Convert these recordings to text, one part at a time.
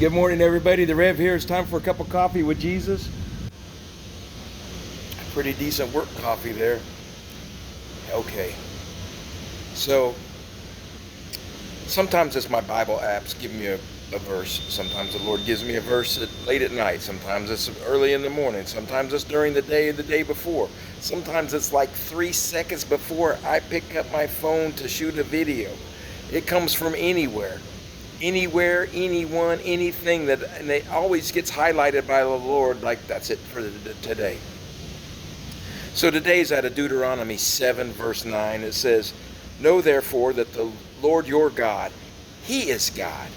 Good morning, everybody. The Rev here. It's time for a cup of coffee with Jesus. Pretty decent work coffee there. Okay. So, sometimes it's my Bible apps give me a verse. Sometimes the Lord gives me a verse late at night. Sometimes it's early in the morning. Sometimes it's during the day before. Sometimes it's like 3 seconds before I pick up my phone to shoot a video. It comes from anywhere, anyone, anything, and it always gets highlighted by the Lord like that's it for today. So today's out of Deuteronomy 7 verse 9. It says, "Know therefore that the Lord your God, He is God,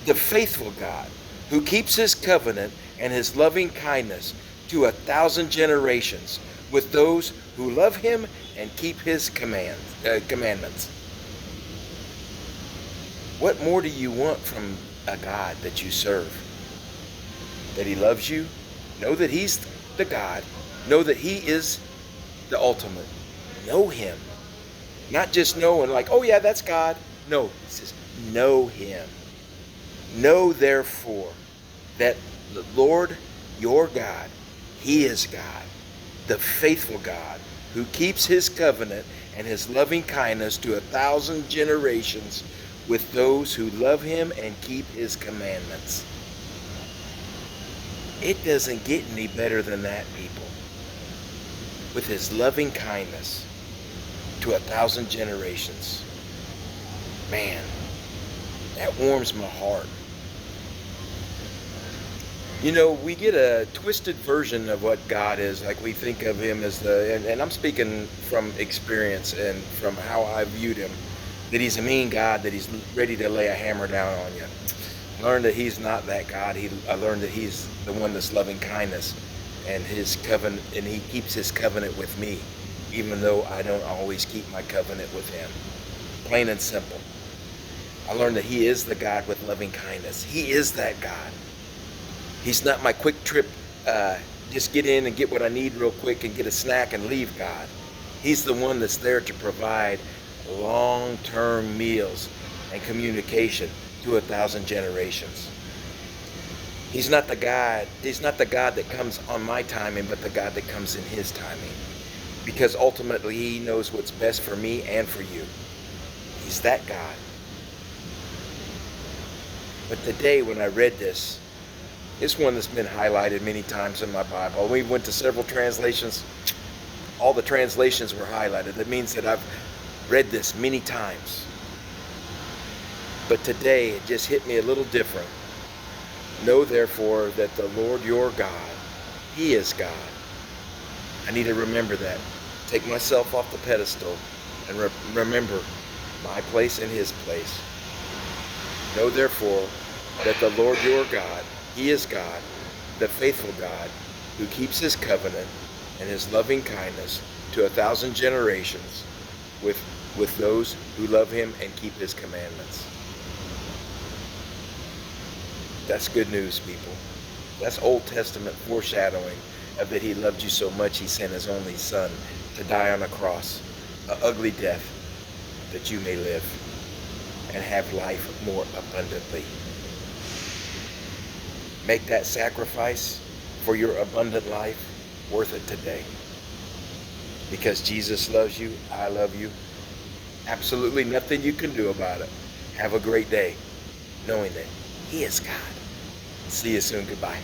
the faithful God, who keeps His covenant and His loving kindness to 1,000 generations with those who love Him and keep His commandments." What more do you want from a God that you serve? That He loves you? Know that He's the God. Know that He is the ultimate. Know Him. Not just knowing like, oh yeah, that's God. No, He says, know Him. Know therefore that the Lord your God, He is God, the faithful God, who keeps His covenant and His loving kindness to 1,000 generations with those who love Him and keep His commandments. It doesn't get any better than that, people. With His loving kindness to 1,000 generations. Man, that warms my heart. You know, we get a twisted version of what God is. Like we think of Him as and I'm speaking from experience and from how I viewed Him, that He's a mean God, that He's ready to lay a hammer down on you. I learned that He's not that God. I learned that He's the one that's loving kindness and His covenant, and He keeps His covenant with me, even though I don't always keep my covenant with Him. Plain and simple. I learned that He is the God with loving kindness. He is that God. He's not my quick trip, just get in and get what I need real quick and get a snack and leave God. He's the one that's there to provide long-term meals and communication to 1,000 generations. He's not the God that comes on my timing, but the God that comes in His timing. Because ultimately He knows what's best for me and for you. He's that God. But today when I read this, it's one that's been highlighted many times in my Bible. We went to several translations. All the translations were highlighted. That means that I've read this many times. But today it just hit me a little different. Know therefore that the Lord your God, He is God. I need to remember that. Take myself off the pedestal and remember my place and His place. Know therefore that the Lord your God, He is God, the faithful God, who keeps His covenant and His loving kindness to 1,000 generations with those who love Him and keep His commandments. That's good news, people. That's Old Testament foreshadowing of that He loved you so much He sent His only Son to die on a cross, an ugly death, that you may live and have life more abundantly. Make that sacrifice for your abundant life worth it today. Because Jesus loves you, I love you. Absolutely nothing you can do about it. Have a great day, knowing that He is God. See you soon. Goodbye.